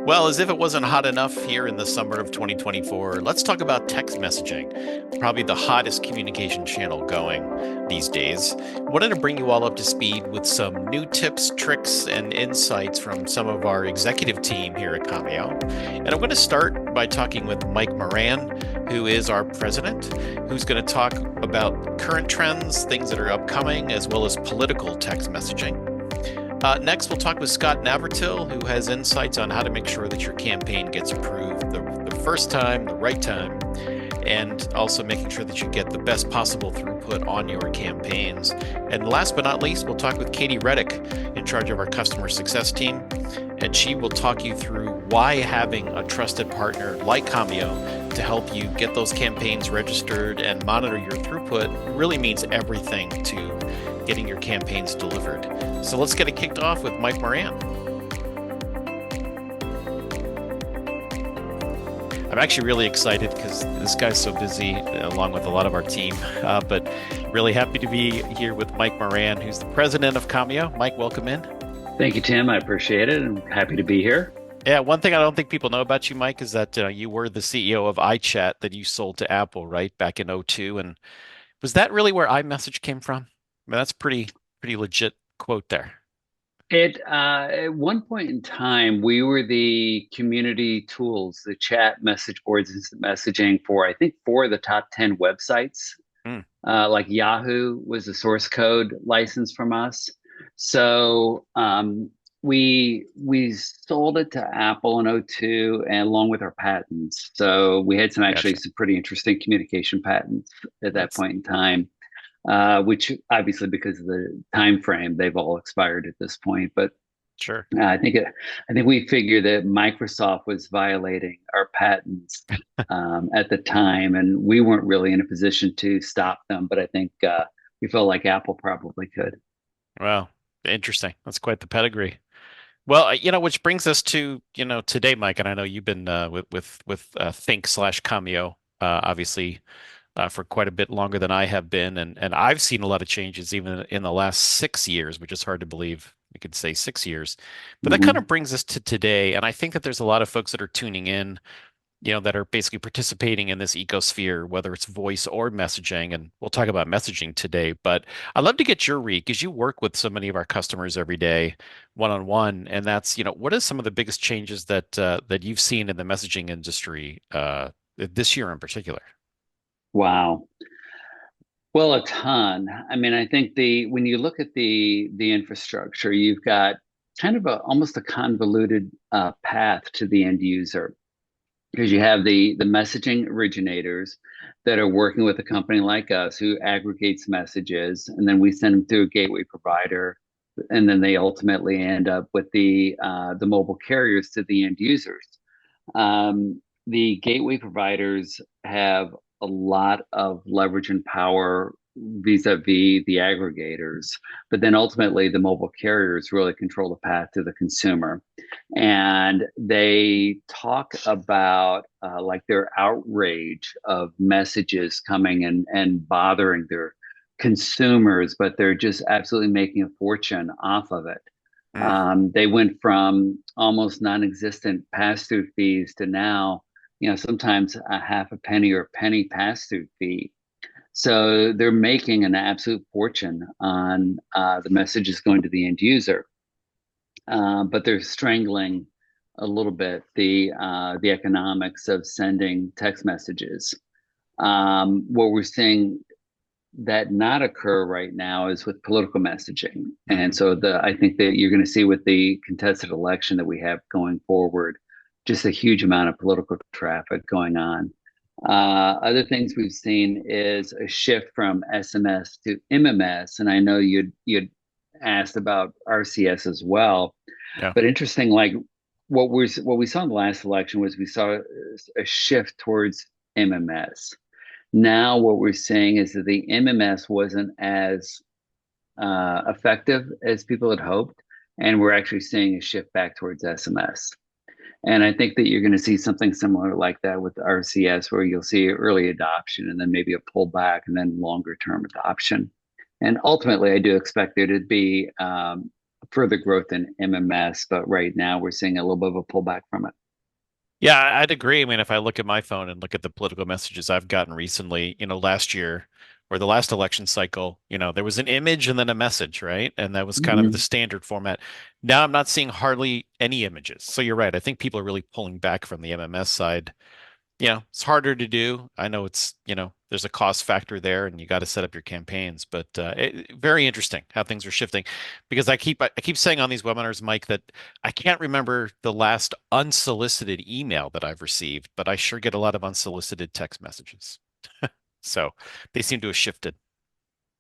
Well, as if it wasn't hot enough here in the summer of 2024, let's talk about text messaging, probably the hottest communication channel going these days. Wanted to bring you all up to speed with some new tips, tricks, and insights from some of our executive team here at Commio. And I'm going to start by talking with Mike Moran, who is our president, who's going to talk about current trends, things that are upcoming, as well as political text messaging. Next, we'll talk with Scott Navratil, who has insights on how to make sure that your campaign gets approved the first time, the right time, and also making sure that you get the best possible throughput on your campaigns. And last but not least, we'll talk with Katie Reddick, in charge of our customer success team, and she will talk you through why having a trusted partner like Commio to help you get those campaigns registered and monitor your throughput really means everything to getting your campaigns delivered. So let's get it kicked off with Mike Moran. I'm actually really excited because this guy's so busy, along with a lot of our team. But really happy to be here with Mike Moran, who's the president of Commio. Mike, welcome in. Thank you, Tim. I appreciate it. I'm happy to be here. Yeah, one thing I don't think people know about you, Mike, is that you were the CEO of iChat that you sold to Apple, right, back in '02. And was that really where iMessage came from? I mean, that's pretty legit quote there. At one point in time, we were the community tools, the chat message boards, instant messaging for I think four of the top 10 websites. Hmm, Like Yahoo was a source code license from us. So we sold it to Apple in '02 and along with our patents. So we had gotcha. some pretty interesting communication patents at that That's point in time. Which obviously because of the time frame, they've all expired at this point. But sure. I think we figured that Microsoft was violating our patents at the time, and we weren't really in a position to stop them. But I think we felt like Apple probably could. Well, interesting. That's quite the pedigree. Well, which brings us to, today, Mike, and I know you've been with Think slash Cameo, obviously, for quite a bit longer than I have been, and I've seen a lot of changes even in the last 6 years, which is hard to believe. You could say 6 years, but that kind of Hmm. brings us to today, and I think that there's a lot of folks that are tuning in, that are basically participating in this ecosphere, whether it's voice or messaging. And we'll talk about messaging today, but I'd love to get your read because you work with so many of our customers every day, one on one. And that's, what are some of the biggest changes that you've seen in the messaging industry this year in particular? Wow. Well, a ton. I mean, I think the when you look at the infrastructure, you've got kind of almost a convoluted path to the end user because you have the messaging originators that are working with a company like us who aggregates messages, and then we send them through a gateway provider, and then they ultimately end up with the mobile carriers to the end users. The gateway providers have a lot of leverage and power vis-a-vis the aggregators, but then ultimately the mobile carriers really control the path to the consumer. And they talk about like their outrage of messages coming and bothering their consumers, but they're just absolutely making a fortune off of it. Mm, They went from almost non-existent pass-through fees to now, sometimes a half a penny or a penny pass-through fee. So they're making an absolute fortune on the messages going to the end user, but they're strangling a little bit the economics of sending text messages. What we're seeing that not occur right now is with political messaging. And mhm. so I think that you're going to see with the contested election that we have going forward, just a huge amount of political traffic going on. Other things we've seen is a shift from SMS to MMS, and I know you'd asked about RCS as well. Yeah. But interesting, like what we saw in the last election was we saw a shift towards MMS. Now, what we're seeing is that the MMS wasn't as effective as people had hoped, and we're actually seeing a shift back towards SMS. And I think that you're going to see something similar like that with RCS, where you'll see early adoption and then maybe a pullback and then longer term adoption. And ultimately, I do expect there to be further growth in MMS, but right now we're seeing a little bit of a pullback from it. Yeah, I'd agree. I mean, if I look at my phone and look at the political messages I've gotten recently, last year or the last election cycle, there was an image and then a message, right? And that was kind of the Mhm. standard format. Now I'm not seeing hardly any images. So you're right. I think people are really pulling back from the MMS side. It's harder to do. I know there's a cost factor there and you got to set up your campaigns, but very interesting how things are shifting because I keep saying on these webinars, Mike, that I can't remember the last unsolicited email that I've received, but I sure get a lot of unsolicited text messages. So they seem to have shifted.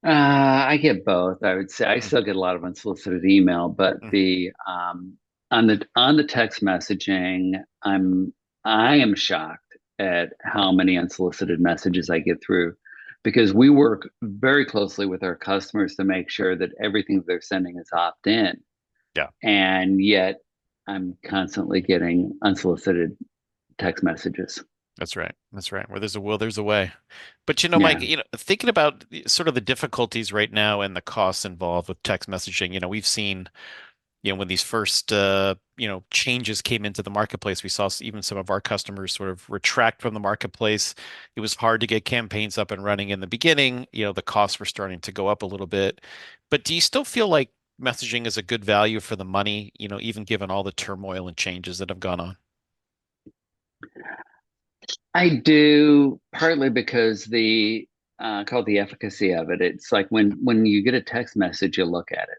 I get both. I would say I Mm, still get a lot of unsolicited email, but mhm. the on the text messaging, I am shocked at how many unsolicited messages I get through because we work very closely with our customers to make sure that everything they're sending is opt-in, Yeah, and yet I'm constantly getting unsolicited text messages. that's right. That's right. Where there's a will, there's a way. But Mike, Yeah. thinking about sort of the difficulties right now and the costs involved with text messaging, we've seen when these first changes came into the marketplace, we saw even some of our customers sort of retract from the marketplace. It was hard to get campaigns up and running in the beginning. The costs were starting to go up a little bit. But do you still feel like messaging is a good value for the money, even given all the turmoil and changes that have gone on? I do partly because the called the efficacy of it. It's like when you get a text message, you look at it,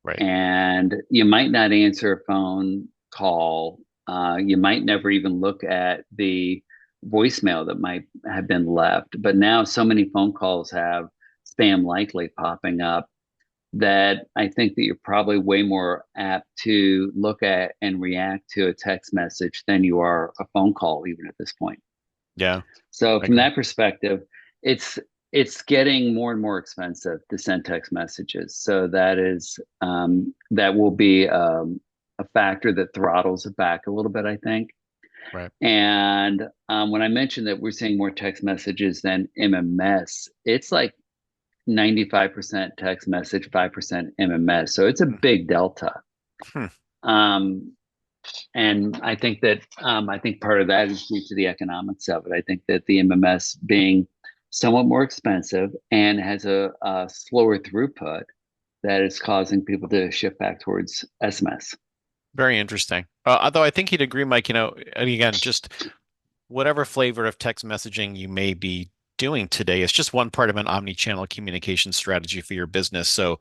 Right. and you might not answer a phone call. You might never even look at the voicemail that might have been left. But now so many phone calls have spam likely popping up that I think that you're probably way more apt to look at and react to a text message than you are a phone call, even at this point. Yeah, So I from agree. that perspective, it's it's getting more and more expensive to send text messages. So that will be a factor that throttles it back a little bit, I think. Right. And when I mentioned that we're seeing more text messages than MMS, it's like 95% text message, 5% MMS. So it's a Mhm. big delta. Hmm. Um, and I think part of that is due to the economics of it. I think that the MMS being somewhat more expensive and has a slower throughput that is causing people to shift back towards SMS. Very interesting. Although I think you'd agree, Mike, and again, just whatever flavor of text messaging you may be doing today is just one part of an omni-channel communication strategy for your business. So,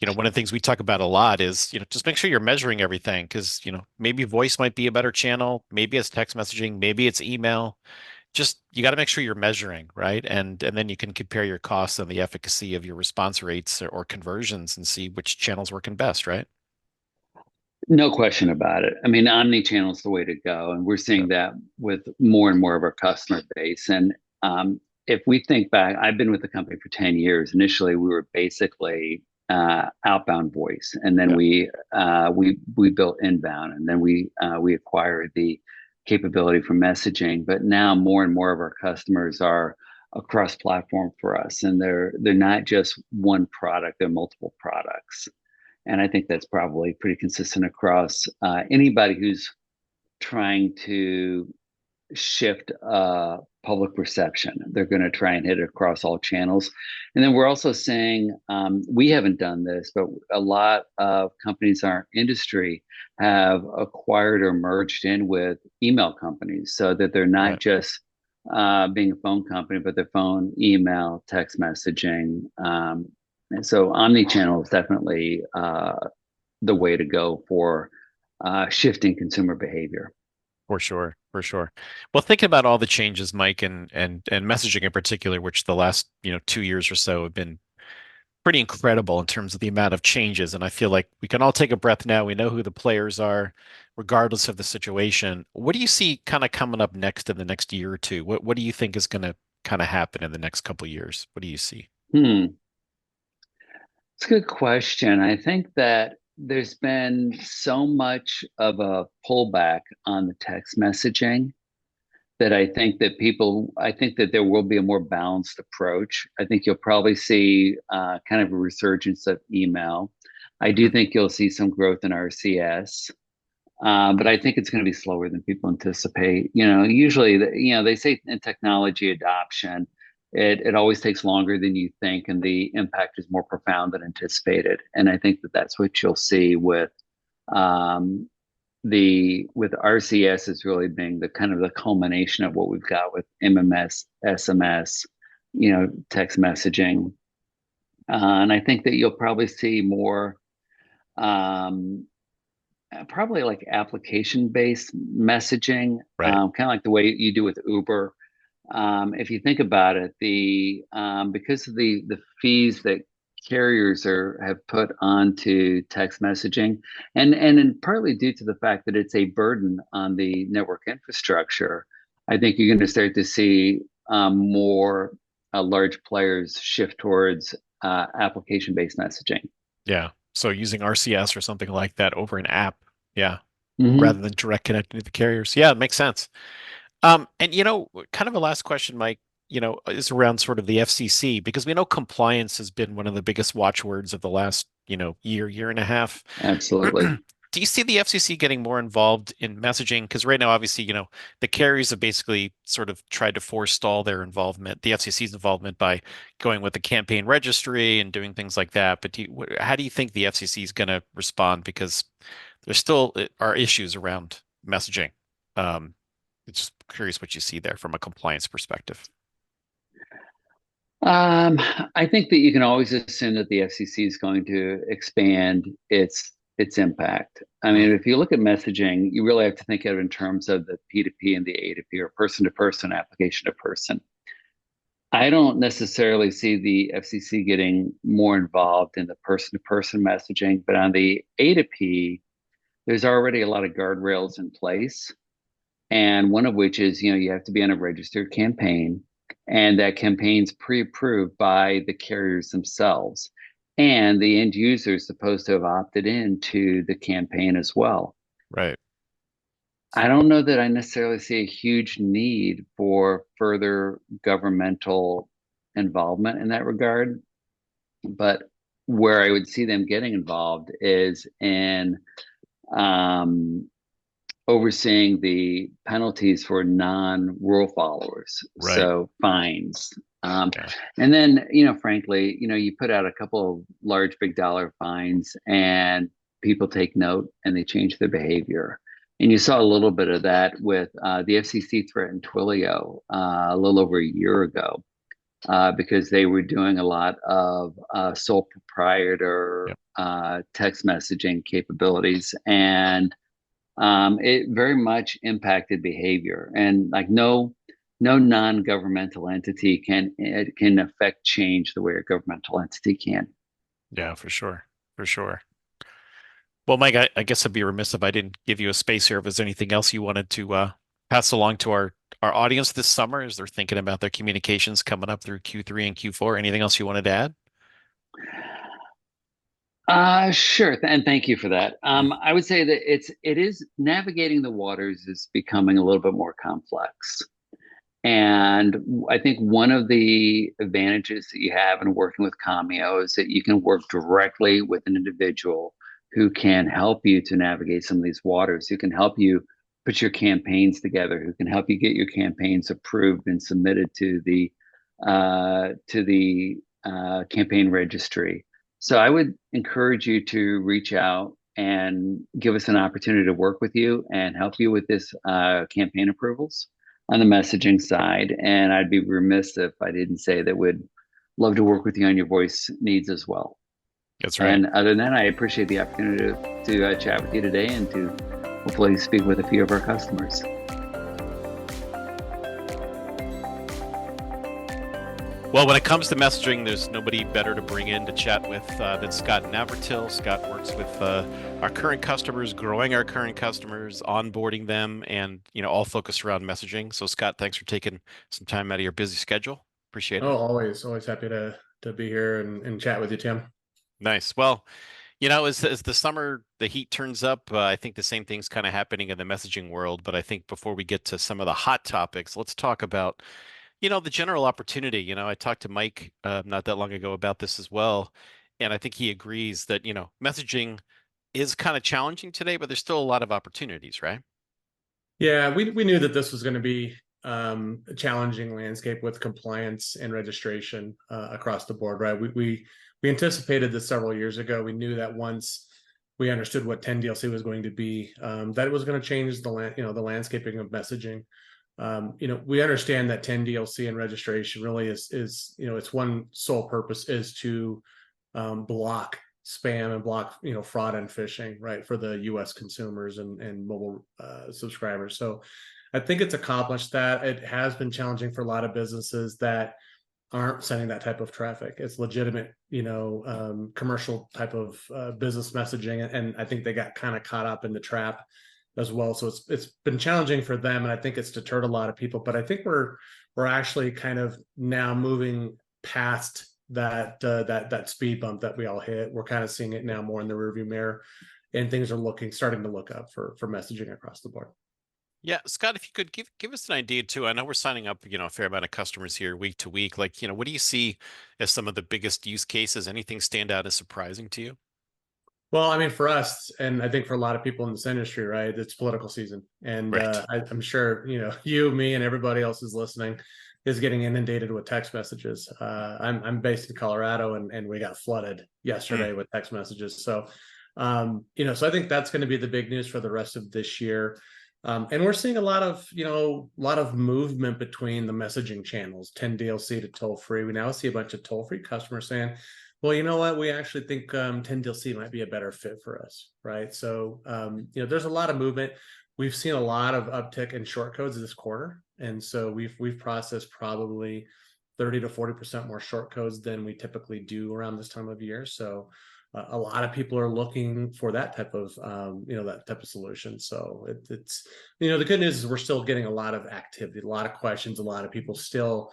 one of the things we talk about a lot is, just make sure you're measuring everything because, maybe voice might be a better channel, maybe it's text messaging, maybe it's email. Just you got to make sure you're measuring, right? And then you can compare your costs and the efficacy of your response rates or conversions and see which channel's working best, right? No question about it. I mean, omni-channel is the way to go, and we're seeing Yep. that with more and more of our customer base. And if we think back, I've been with the company for 10 years. Initially, we were basically outbound voice, and then Yep. we built inbound, and then we acquired the capability for messaging. But now more and more of our customers are across platform for us, and they're not just one product; they're multiple products. And I think that's probably pretty consistent across anybody who's trying to shift public perception. They're going to try and hit it across all channels. And then we're also saying we haven't done this, but a lot of companies in our industry have acquired or merged in with email companies so that they're not Right. just being a phone company, but they're phone, email, text messaging. And so omni-channel is definitely the way to go for shifting consumer behavior. For sure, for sure. Well, thinking about all the changes, Mike, and messaging in particular, which the last 2 years or so have been pretty incredible in terms of the amount of changes, and I feel like we can all take a breath now. We know who the players are, regardless of the situation. What do you see kind of coming up next in the next year or two? What do you think is going to kind of happen in the next couple of years? What do you see? Hmm. It's a good question. I think that there's been so much of a pullback on the text messaging that I think that there will be a more balanced approach. I think you'll probably see kind of a resurgence of email. I do think you'll see some growth in RCS. But I think it's going to be slower than people anticipate. Usually, they say in technology adoption, it always takes longer than you think, and the impact is more profound than anticipated. And I think that that's what you'll see um, with RCS is really being the kind of the culmination of what we've got with MMS, SMS, text messaging, and I think that you'll probably see more. Um, Probably like application based messaging, Right. kind of like the way you do with Uber. If you think about it, the because of the fees that carriers have put onto text messaging, and partly due to the fact that it's a burden on the network infrastructure, I think you're going to start to see more large players shift towards application based messaging. Yeah. So using RCS or something like that over an app. Yeah. Rather Hmm. than direct connecting to the carriers. Yeah, it makes sense. And kind of a last question, Mike, is around sort of the FCC, because we know compliance has been one of the biggest watchwords of the last, year and a half. Absolutely. Do you see the FCC getting more involved in messaging? Because right now, obviously, the carriers have basically sort of tried to forestall their involvement, the FCC's involvement, by going with the campaign registry and doing things like that. But how do you think the FCC is going to respond? Because there still are issues around messaging. Um, it's just curious what you see there from a compliance perspective. Um, I think that you can always assume that the FCC is going to expand its impact. I mean, Mm, if you look at messaging, you really have to think of it in terms of the P2P and the A2P, or person to person, application to person. I don't necessarily see the FCC getting more involved in the person to person messaging, but on the A2P, there's already a lot of guardrails in place, and one of which is you have to be on a registered campaign, and that campaign's pre-approved by the carriers themselves, and the end user is supposed to have opted into the campaign as well. right. I don't know that I necessarily see a huge need for further governmental involvement in that regard, but where I would see them getting involved is in um, overseeing the penalties for non-rule followers, Right. so fines. Um, Yeah. and then, frankly, you put out a couple of large, big dollar fines, and people take note and they change their behavior. And you saw a little bit of that with the FCC threatened Twilio a little over a year ago because they were doing a lot of sole proprietor Yep. text messaging capabilities, and it very much impacted behavior. And like no non-governmental entity can affect change the way a governmental entity can. Yeah, for sure. For sure. Well, Mike, I guess I'd be remiss if I didn't give you a space here. If there's anything else you wanted to pass along to our audience this summer as they're thinking about their communications coming up through Q3 and Q4, anything else you wanted to add? Sure, and thank you for that. Mm, I would say that it is navigating the waters is becoming a little bit more complex. And I think one of the advantages that you have in working with Commio is that you can work directly with an individual who can help you to navigate some of these waters, who can help you put your campaigns together, who can help you get your campaigns approved and submitted to the campaign registry. So I would encourage you to reach out and give us an opportunity to work with you and help you with this campaign approvals on the messaging side. And I'd be remiss if I didn't say that we'd love to work with you on your voice needs as well. that's right. And other than that, I appreciate the opportunity to chat with you today and to hopefully speak with a few of our customers. Well, when it comes to messaging, there's nobody better to bring in to chat with than Scott Navratil. Scott works with our current customers, growing our current customers, onboarding them, and all focused around messaging. So, Scott, thanks for taking some time out of your busy schedule. Appreciate it. Oh, always happy to be here and chat with you, Tim. Nice. Well, as the summer, the heat turns up, I think the same thing's kind of happening in the messaging world. But I think before we get to some of the hot topics, let's talk about the general opportunity. I talked to Mike not that long ago about this as well. and I think he agrees that, messaging is kind of challenging today, but there's still a lot of opportunities, right? Yeah, we knew that this was going to be a challenging landscape with compliance and registration across the board, right? We anticipated this several years ago. We knew that once we understood what 10DLC was going to be, that it was going to change the landscaping of messaging. We understand that 10DLC and registration really is its one sole purpose is to block spam and block fraud and phishing, right, for the U.S. consumers and mobile subscribers. So I think it's accomplished that. It has been challenging for a lot of businesses that aren't sending that type of traffic. It's legitimate, commercial type of business messaging, and I think they got kind of caught up in the trap as well. So it's been challenging for them, and I think it's deterred a lot of people. But I think we're actually kind of now moving past that speed bump that we all hit. We're kind of seeing it now more in the rearview mirror, and things are starting to look up for messaging across the board. Yeah, Scott, if you could give us an idea too. I know we're signing up, a fair amount of customers here week to week. Like, what do you see as some of the biggest use cases? Anything stand out as surprising to you? Well, I mean, for us, and I think for a lot of people in this industry, right, it's political season. And Right. I'm sure, you, me, and everybody else is listening is getting inundated with text messages. I'm based in Colorado, and we got flooded Mm, yesterday with text messages. So, so I think that's going to be the big news for the rest of this year. And we're seeing a lot of movement between the messaging channels, 10 DLC to toll free. We now see a bunch of toll free customers saying, well, you know what? We actually think 10 DLC might be a better fit for us, right? So, there's a lot of movement. We've seen a lot of uptick in short codes this quarter, and so we've processed probably 30 to 40% more short codes than we typically do around this time of year. So, a lot of people are looking for that type of solution. So it's the good news is we're still getting a lot of activity, a lot of questions, a lot of people still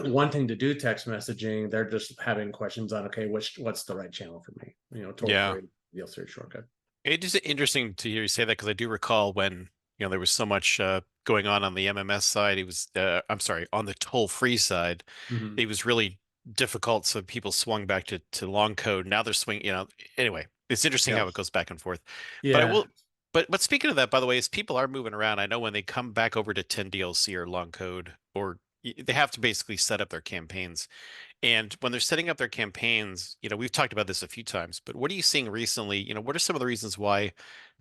wanting to do text messaging. They're just having questions on, okay, what's the right channel for me? Toll yeah. free, DLC shortcut. It is interesting to hear you say that because I do recall when, there was so much going on the MMS side. It was, I'm sorry, on the toll-free side, Mm-hmm. it was really difficult. So people swung back to long code. Now they're swinging, anyway, it's interesting Yeah. how it goes back and forth. But I Yeah. will, but speaking of that, by the way, as people are moving around, I know when they come back over to 10 DLC or long code, or they have to basically set up their campaigns. And when they're setting up their campaigns, we've talked about this a few times, but what are you seeing recently? What are some of the reasons why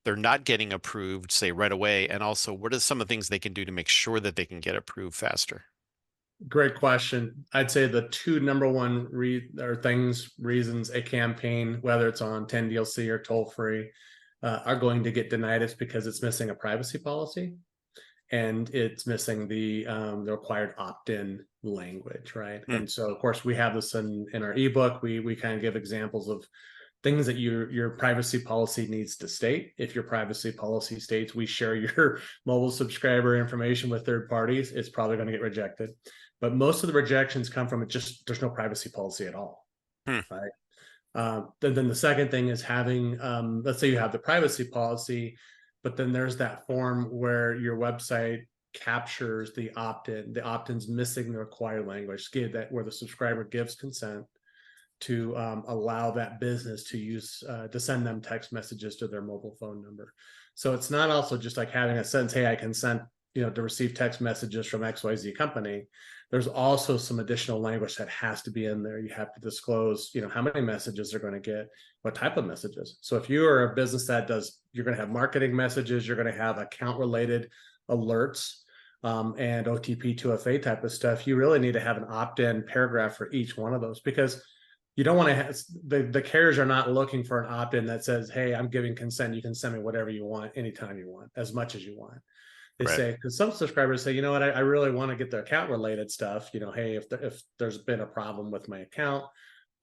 they're not getting approved, say, right away? And also, what are some of the things they can do to make sure that they can get approved faster? Great question. I'd say the two number one reasons a campaign, whether it's on 10 DLC or toll free, are going to get denied is because it's missing a privacy policy and it's missing the required opt-in language, right? Hmm. And so, of course, we have this in our ebook. We kind of give examples of things that your privacy policy needs to state. If your privacy policy states we share your mobile subscriber information with third parties, it's probably going to get rejected. But most of the rejections come from there's no privacy policy at all, Hmm. right? Then the second thing is having, let's say you have the privacy policy, but then there's that form where your website captures the opt-in. The opt-in's missing the required language, where the subscriber gives consent to allow that business to send them text messages to their mobile phone number. So it's not also just like having a sentence, hey, I consent, to receive text messages from XYZ company. There's also some additional language that has to be in there. You have to disclose, how many messages they're going to get, what type of messages. So if you are a business you're going to have marketing messages, you're going to have account related alerts, and OTP 2FA type of stuff, you really need to have an opt-in paragraph for each one of those, because you don't want to have the carriers are not looking for an opt-in that says, hey, I'm giving consent. You can send me whatever you want, anytime you want, as much as you want. They Right. say, because some subscribers say, you know what, I really want to get the account related stuff. Hey, if there's been a problem with my account,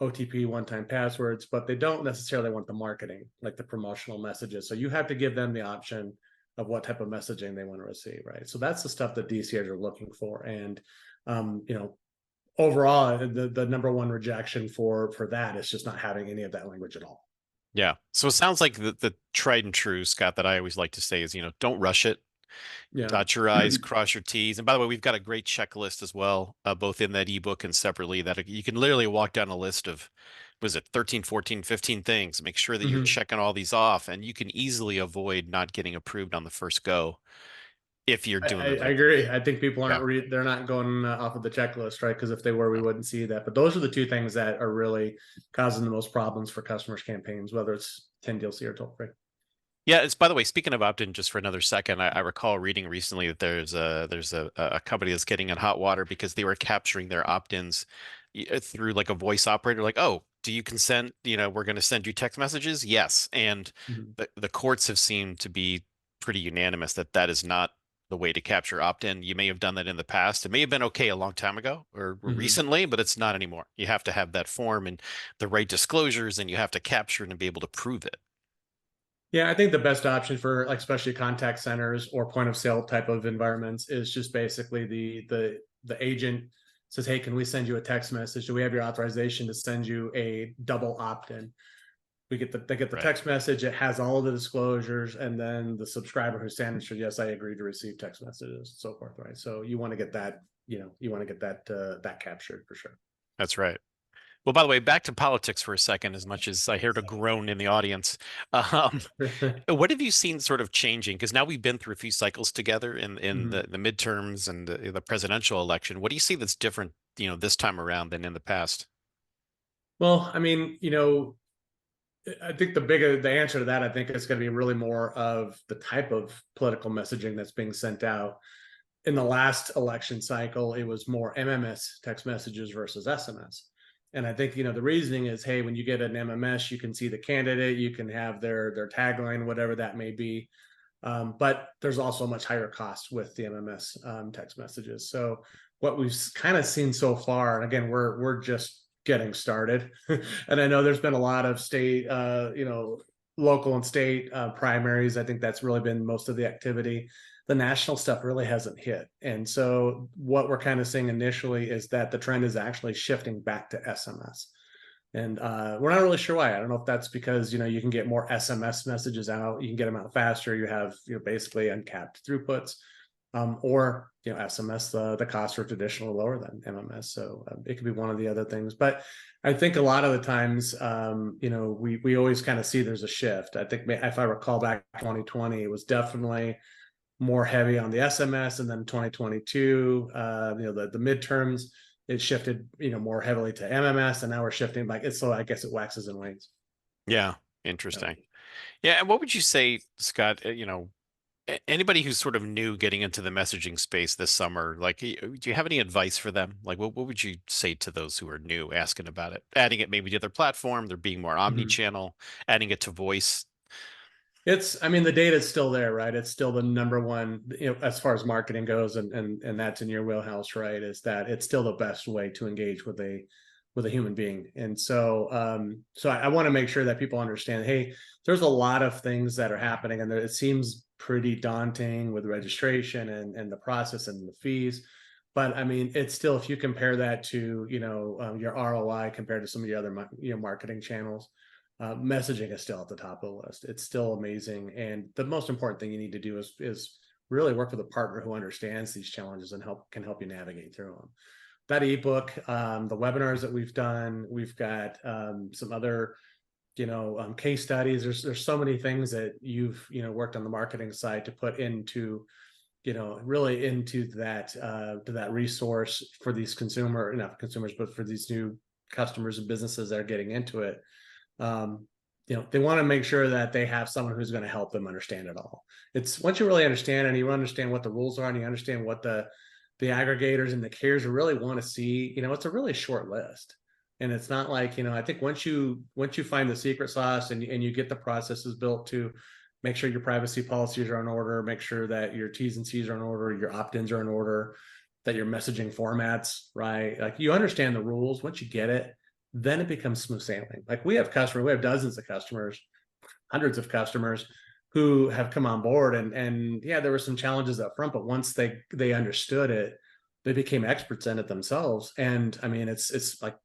OTP, one-time passwords, but they don't necessarily want the marketing, like the promotional messages. So you have to give them the option of what type of messaging they want to receive, right? So that's the stuff that DCers are looking for. And overall, the number one rejection for that is just not having any of that language at all. Yeah. So it sounds like the tried and true, Scott, that I always like to say is, don't rush it. Yeah. Dot your I's, cross your T's. And by the way, we've got a great checklist as well, both in that ebook and separately, that you can literally walk down a list of was it 13, 14, 15 things. Make sure that you're Mhm. checking all these off, and you can easily avoid not getting approved on the first go if you're doing the I right things. agree. I think people Yeah. they're not going off of the checklist, right? Because if they were, we wouldn't see that. But those are the two things that are really causing the most problems for customers' campaigns, whether it's 10 DLC or toll free. Yeah, it's by the way, speaking of opt-in, just for another second, I recall reading recently that there's a company that's getting in hot water because they were capturing their opt-ins through like a voice operator, like, oh, do you consent? We're going to send you text messages. Yes, and Mhm. the courts have seemed to be pretty unanimous that that is not the way to capture opt-in. You may have done that in the past. It may have been okay a long time ago or Mhm. recently, but it's not anymore. You have to have that form and the right disclosures, and you have to capture it and be able to prove it. Yeah, I think the best option for like especially contact centers or point of sale type of environments is just basically the agent says, "Hey, can we send you a text message? Do we have your authorization to send you a double opt-in?" They get the Right. text message, it has all of the disclosures, and then the subscriber who's answered, "Yes, I agree to receive text messages," so forth, right? So you want to get that, you want to get that captured for sure. That's right. Well, by the way, back to politics for a second, as much as I heard a groan in the audience. Um, what have you seen sort of changing? Because now we've been through a few cycles together in Mhm. the midterms and the presidential election. What do you see that's different, this time around than in the past? Well, I mean, I think the answer to that, I think, is going to be really more of the type of political messaging that's being sent out. In the last election cycle, it was more MMS text messages versus SMS. And I think, the reasoning is, hey, when you get an MMS, you can see the candidate, you can have their tagline, whatever that may be. But there's also a much higher cost with the MMS text messages. So what we've kind of seen so far, and again, we're just getting started, and I know there's been a lot of state, local and state primaries. I think that's really been most of the activity. The national stuff really hasn't hit, and so what we're kind of seeing initially is that the trend is actually shifting back to SMS. And we're not really sure why. I don't know if that's because you can get more SMS messages out, you can get them out faster, you have basically uncapped throughputs, or SMS the costs are traditionally lower than MMS, so it could be one of the other things. But I think a lot of the times, we always kind of see there's a shift. I think if I recall back 2020, it was definitely more heavy on the SMS, and then 2022, the midterms, it shifted, more heavily to MMS, and now we're shifting back. It's so I guess it waxes and wanes. Yeah, So, interesting. Yeah, and what would you say, Scott? Anybody who's sort of new getting into the messaging space this summer, like, do you have any advice for them? Like, what would you say to those who are new asking about it, adding it maybe to their platform, they're being more mhm. omni-channel, adding it to voice? I mean, the data is still there, right? It's still the number one, as far as marketing goes, and that's in your wheelhouse, right? Is that it's still the best way to engage with a human being. And so, I want to make sure that people understand, hey, there's a lot of things that are happening, and it seems pretty daunting with registration and the process and the fees. But I mean, it's still, if you compare that to your ROI compared to some of the other marketing channels, messaging is still at the top of the list. It's still amazing, and the most important thing you need to do is really work with a partner who understands these challenges and can help you navigate through them. That ebook, the webinars that we've done, we've got some other case studies. There's so many things that you've worked on the marketing side to put into really into that to that resource for these not consumers, but for these new customers and businesses that are getting into it. um, they want to make sure that they have someone who's going to help them understand it all. It's once you really understand and you understand what the rules are and you understand what the aggregators and the carriers really want to see, it's a really short list. And it's not like, I think once you find the secret sauce and you get the processes built to make sure your privacy policies are in order, make sure that your T's and C's are in order, your opt-ins are in order, that your messaging formats, right? Like you understand the rules. Once you get it, then it becomes smooth sailing. Like we have dozens of customers, hundreds of customers who have come on board, and yeah, there were some challenges up front, but once they understood it, they became experts in it themselves. And I mean, it's like,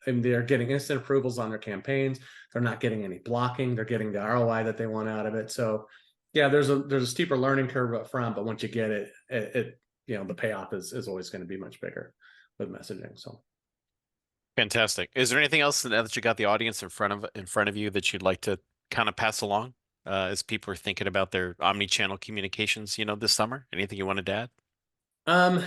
and they're getting instant approvals on their campaigns. They're not getting any blocking. They're getting the ROI that they want out of it. So yeah, there's a steeper learning curve up front, but once you get it, the payoff is always going to be much bigger with messaging. So Fantastic. Is there anything else now that you got the audience in front of you that you'd like to kind of pass along as people are thinking about their omni-channel communications, this summer? Anything you wanted to add? Um,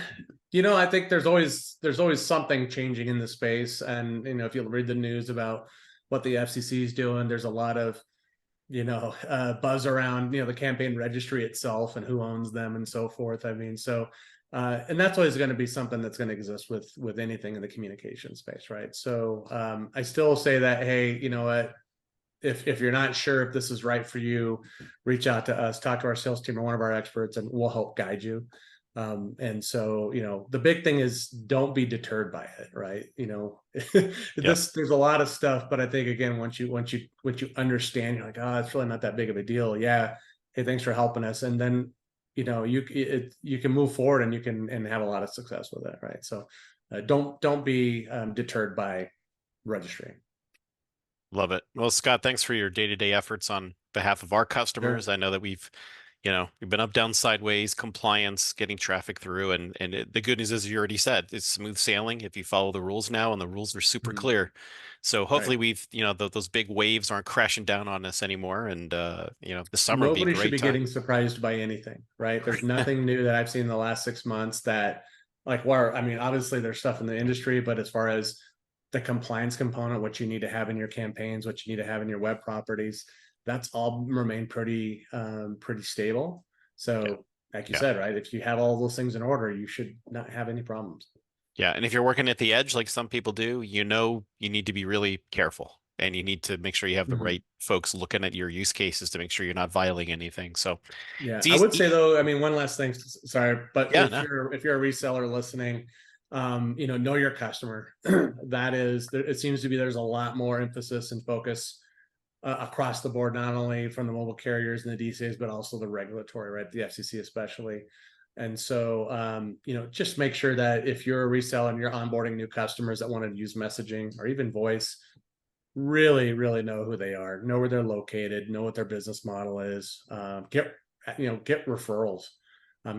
I think there's always something changing in the space, and if you read the news about what the FCC is doing, there's a lot of buzz around the campaign registry itself and who owns them and so forth. I mean, and that's always going to be something that's going to exist with anything in the communication space, right? So I still say that, hey, you know what, if you're not sure if this is right for you, reach out to us, talk to our sales team or one of our experts, and we'll help guide you. And so, the big thing is don't be deterred by it, right? Yeah. There's a lot of stuff, but I think again, once you understand, you're like, oh, it's really not that big of a deal. Yeah. Hey, thanks for helping us. And then, you can move forward and you can have a lot of success with it, right? So don't be deterred by registering. Love it. Well, Scott, thanks for your day-to-day efforts on behalf of our customers. Sure. I know that we've been up, down, sideways, compliance, getting traffic through, and the good news is you already said it's smooth sailing if you follow the rules now, and the rules are super Mhm. clear. So Right. hopefully those big waves aren't crashing down on us anymore, and the summer would be a Nobody should great be time. getting surprised by anything, right? There's nothing new that I've seen in the last 6 months that, like, where, I mean, obviously there's stuff in the industry, but as far as the compliance component, what you need to have in your campaigns, what you need to have in your web properties, that's all remained pretty stable. Yeah, So, like you yeah. said, right, if you have all those things in order, you should not have any problems. Yeah, and if you're working at the edge like some people do, you need to be really careful and you need to make sure you have the Mhm. right folks looking at your use cases to make sure you're not violating anything. So Yeah, it's I would say easy. though, I mean, one last thing, sorry, but Yeah, if no. you're a reseller listening, know your customer. That is, it seems to be there's a lot more emphasis and focus across the board, not only from the mobile carriers and the DCAs, but also the regulatory, right? The FCC especially. And so, just make sure that if you're a reseller and you're onboarding new customers that want to use messaging or even voice, really, really know who they are, know where they're located, know what their business model is. Get referrals.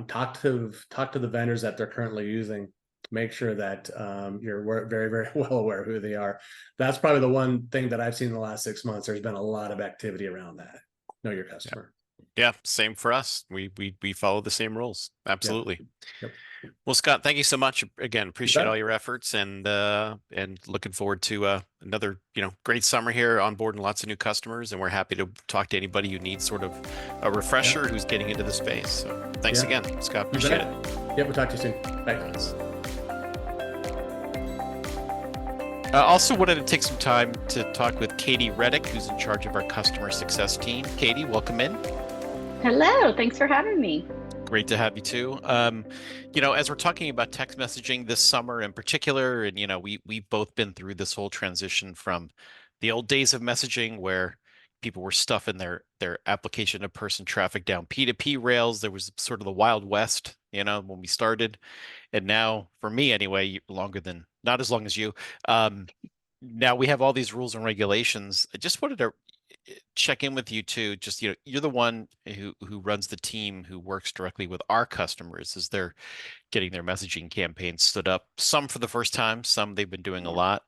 Talk to the vendors that they're currently using. Make sure that you're very, very well aware of who they are. That's probably the one thing that I've seen in the last 6 months. There's been a lot of activity around that. Know your Yeah. customer. Yeah, same for us. We follow the same rules. Yep. Absolutely. Yep. Well, Scott, thank you so much. Again, You appreciate all bet. your efforts and looking forward to another, great summer here on board and lots of new customers. And we're happy to talk to anybody who needs sort of a refresher Yeah. who's getting into the space. So thanks Yeah. again, Scott. You Appreciate bet. it. Yep. We'll talk to you soon. Bye. Thanks. Also wanted to take some time to talk with Katie Reddick, who's in charge of our customer success team. Katie, welcome in. Hello, thanks for having me. Great to have you too. As we're talking about text messaging this summer in particular, and we've both been through this whole transition from the old days of messaging where people were stuffing their application to person traffic down P2P rails. There was sort of the Wild West, when we started. And now, for me anyway, not as long as you. Now we have all these rules and regulations. I just wanted to check in with you too. Just, you're the one who runs the team who works directly with our customers as they're getting their messaging campaigns stood up. Some for the first time, some they've been doing a lot.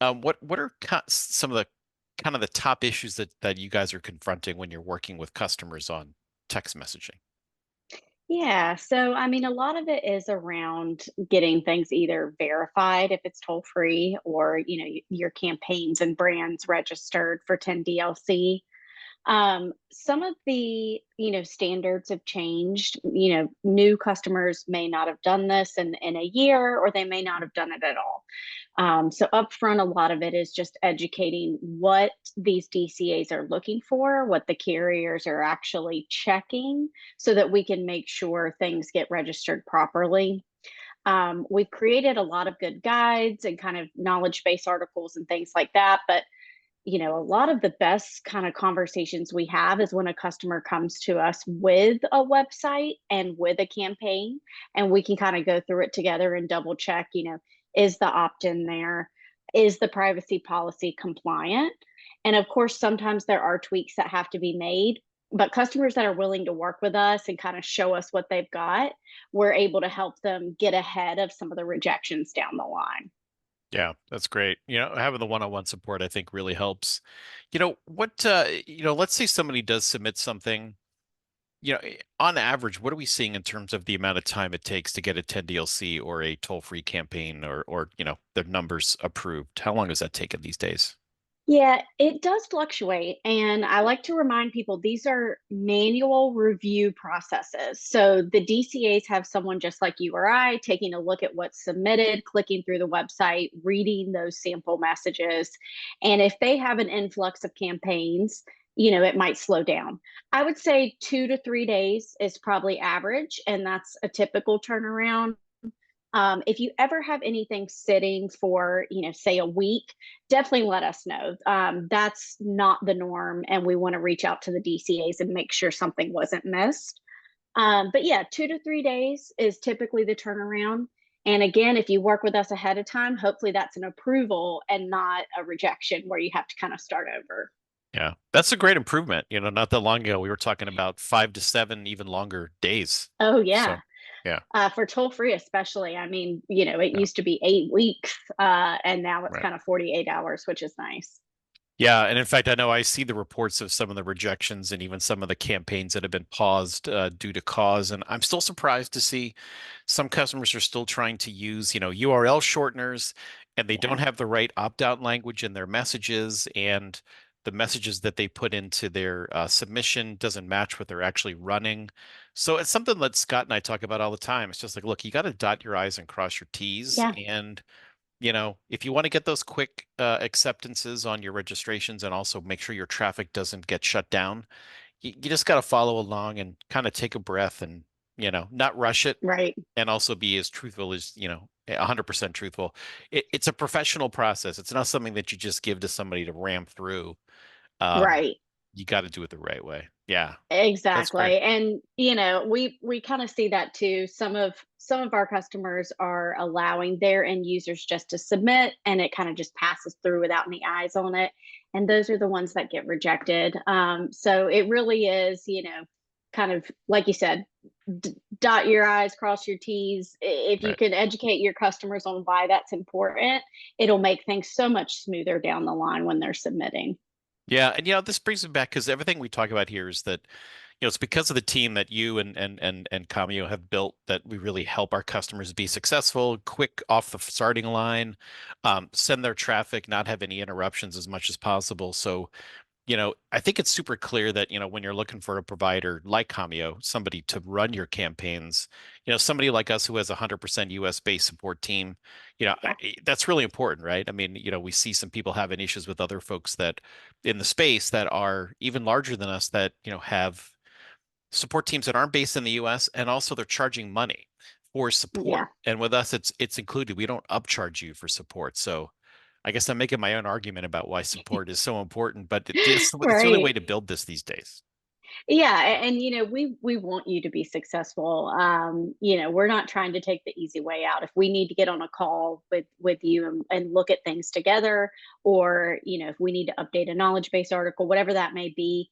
What are some of the kind of the top issues that you guys are confronting when you're working with customers on text messaging? Yeah, so I mean, a lot of it is around getting things either verified if it's toll free or, your campaigns and brands registered for 10DLC. Some of the, standards have changed. New customers may not have done this in a year, or they may not have done it at all. So upfront, a lot of it is just educating what these DCAs are looking for, what the carriers are actually checking, so that we can make sure things get registered properly. We've created a lot of good guides and kind of knowledge base articles and things like that, but a lot of the best kind of conversations we have is when a customer comes to us with a website and with a campaign, and we can kind of go through it together and double check, is the opt-in there? Is the privacy policy compliant? And of course, sometimes there are tweaks that have to be made, but customers that are willing to work with us and kind of show us what they've got, we're able to help them get ahead of some of the rejections down the line. Yeah, that's great. Having the one-on-one support, I think, really helps. Let's say somebody does submit something, on average, what are we seeing in terms of the amount of time it takes to get a 10 DLC or a toll-free campaign or the numbers approved? How long does that take in these days? Yeah, it does fluctuate. And I like to remind people these are manual review processes. So the DCAs have someone just like you or I taking a look at what's submitted, clicking through the website, reading those sample messages. And if they have an influx of campaigns, it might slow down. I would say 2 to 3 days is probably average, and that's a typical turnaround. If you ever have anything sitting for, say a week, definitely let us know. That's not the norm, and we want to reach out to the DCAs and make sure something wasn't missed. But yeah, 2 to 3 days is typically the turnaround. And again, if you work with us ahead of time, hopefully that's an approval and not a rejection where you have to kind of start over. Yeah, that's a great improvement. Not that long ago, we were talking about 5 to 7, even longer days. Oh, yeah. So, yeah, For toll free, especially. I mean, it yeah, used to be 8 weeks, and now it's right. kind of 48 hours, which is nice. Yeah, and in fact, I know I see the reports of some of the rejections and even some of the campaigns that have been paused due to cause, and I'm still surprised to see some customers are still trying to use, URL shorteners, and they don't Yeah. have the right opt-out language in their messages, and the messages that they put into their submission doesn't match what they're actually running. So it's something that Scott and I talk about all the time. It's just like, look, you got to dot your I's and cross your T's, Yeah. and if you want to get those quick acceptances on your registrations and also make sure your traffic doesn't get shut down, you just got to follow along and kind of take a breath and, not rush it Right. and also be as truthful as, 100% truthful. It's a professional process. It's not something that you just give to somebody to ram through. Um, Right. you got to do it the right way. Yeah, that's great. Exactly. And we kind of see that too. Some of our customers are allowing their end users just to submit, and it kind of just passes through without any eyes on it. And those are the ones that get rejected. So it really is, kind of like you said, dot your I's, cross your T's. If you Right. can educate your customers on why that's important, it'll make things so much smoother down the line when they're submitting. Yeah, and this brings me back because everything we talk about here is that it's because of the team that you and Commio have built that we really help our customers be successful, quick off the starting line, send their traffic, not have any interruptions as much as possible. So, I think it's super clear that, when you're looking for a provider like Commio, somebody to run your campaigns, somebody like us who has a 100% US based support team, Yeah. that's really important, right? I mean, we see some people having issues with other folks that in the space that are even larger than us that, have support teams that aren't based in the US and also they're charging money for Yeah. support. And with us it's included. We don't upcharge you for support. So I guess I'm making my own argument about why support is so important, but it's the only way Right. to build this these days. Yeah, and we want you to be successful. We're not trying to take the easy way out. If we need to get on a call with you and look at things together, or if we need to update a knowledge base article, whatever that may be,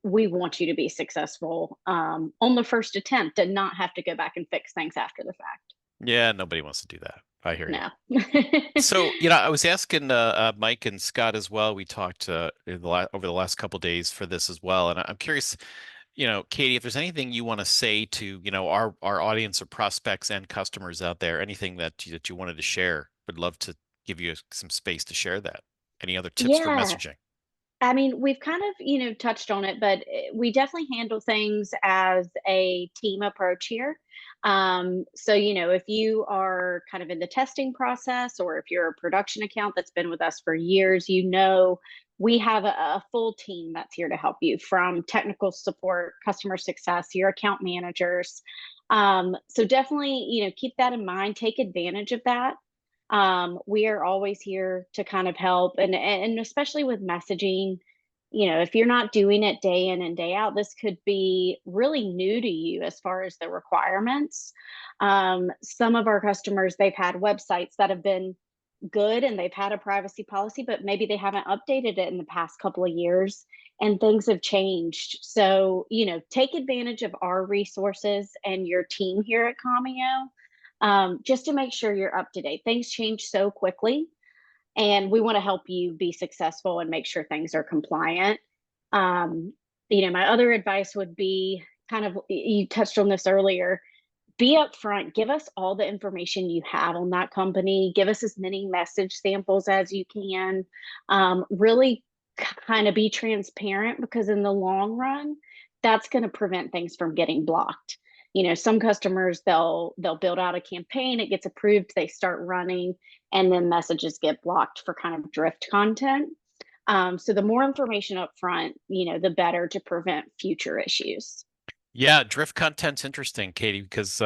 we want you to be successful on the first attempt and not have to go back and fix things after the fact. Yeah, nobody wants to do that. I hear you. No. So, I was asking Mike and Scott as well. We talked over the last couple days for this as well, and I'm curious, Katie, if there's anything you want to say to, our audience of prospects and customers out there, anything that you wanted to share, would love to give you some space to share that. Any other tips for Yeah. messaging? I mean, we've kind of, touched on it, but we definitely handle things as a team approach here. So, if you are kind of in the testing process, or if you're a production account that's been with us for years, we have a full team that's here to help you, from technical support, customer success, your account managers. So definitely, keep that in mind, take advantage of that. We are always here to kind of help, and especially with messaging, if you're not doing it day in and day out, this could be really new to you as far as the requirements. Some of our customers, they've had websites that have been good and they've had a privacy policy, but maybe they haven't updated it in the past couple of years, and things have changed. So, take advantage of our resources and your team here at Commio, just to make sure you're up to date. Things change so quickly. and we want to help you be successful and make sure things are compliant. My other advice would be kind of, you touched on this earlier, be upfront, give us all the information you have on that company, give us as many message samples as you can. Really kind of be transparent, because in the long run, that's going to prevent things from getting blocked. Some customers, they'll build out a campaign, it gets approved, they start running, and then messages get blocked for kind of drift content. So the more information up front, the better to prevent future issues. Yeah, drift content's interesting, Katie, because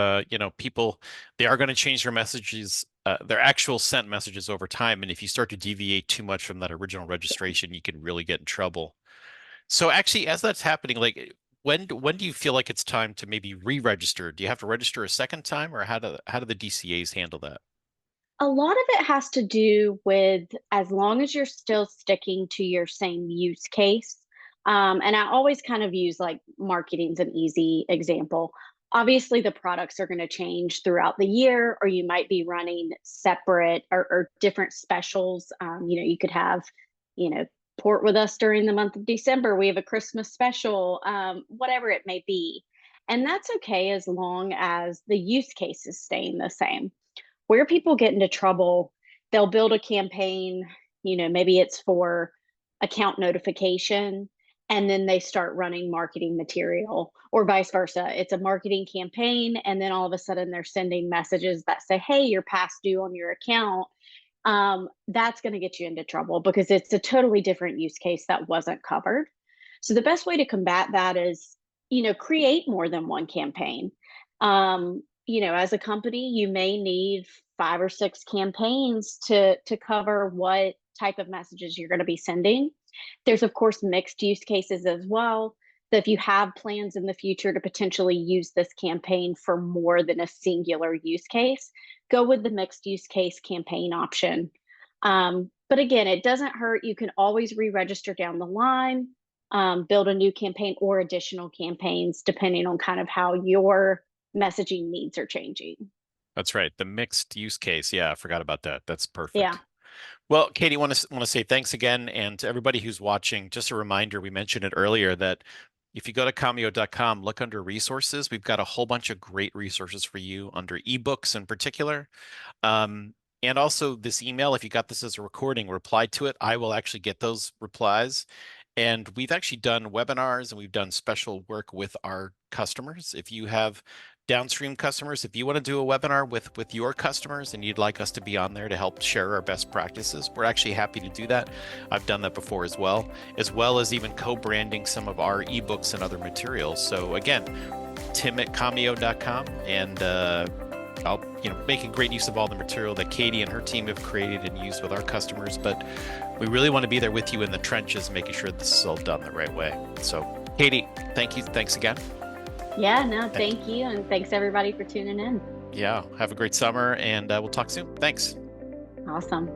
people, they are going to change their messages, their actual sent messages over time, and if you start to deviate too much from that original registration, you can really get in trouble. So actually, as that's happening, like when do you feel like it's time to maybe re-register? Do you have to register a second time, or how do the DCAs handle that? A lot of it has to do with, as long as you're still sticking to your same use case. And I always kind of use, like, marketing's an easy example. Obviously, the products are going to change throughout the year, or you might be running separate or different specials. You could have, you know, port with us during the month of December. We have a Christmas special, whatever it may be. And that's okay as long as the use case is staying the same. Where people get into trouble, they'll build a campaign, maybe it's for account notification, and then they start running marketing material, or vice versa. It's a marketing campaign, and then all of a sudden they're sending messages that say, hey, you're past due on your account. That's going to get you into trouble, because it's a totally different use case that wasn't covered. So the best way to combat that is, create more than one campaign. As a company, you may need 5 or 6 campaigns to cover what type of messages you're going to be sending. There's, of course, mixed use cases as well. So if you have plans in the future to potentially use this campaign for more than a singular use case, go with the mixed use case campaign option. But again, it doesn't hurt. You can always re-register down the line, build a new campaign or additional campaigns, depending on kind of how your messaging needs are changing. That's right, the mixed use case. Yeah, I forgot about that. That's perfect. Yeah. Well, Katie, want to say thanks again, and to everybody who's watching, just a reminder, we mentioned it earlier, that if you go to commio.com, look under resources, we've got a whole bunch of great resources for you under ebooks in particular. And also this email, if you got this as a recording, reply to it. I will actually get those replies. And we've actually done webinars, and we've done special work with our customers. If you have downstream customers, if you want to do a webinar with your customers and you'd like us to be on there to help share our best practices, we're actually happy to do that. I've done that before as well as even co-branding some of our ebooks and other materials. So again, tim@commio.com, and I'll making great use of all the material that Katie and her team have created and used with our customers. But we really want to be there with you in the trenches, making sure this is all done the right way. So Katie, thank you. Thanks again. Yeah, no, thank you. And thanks everybody for tuning in. Yeah, have a great summer, and we'll talk soon. Thanks. Awesome.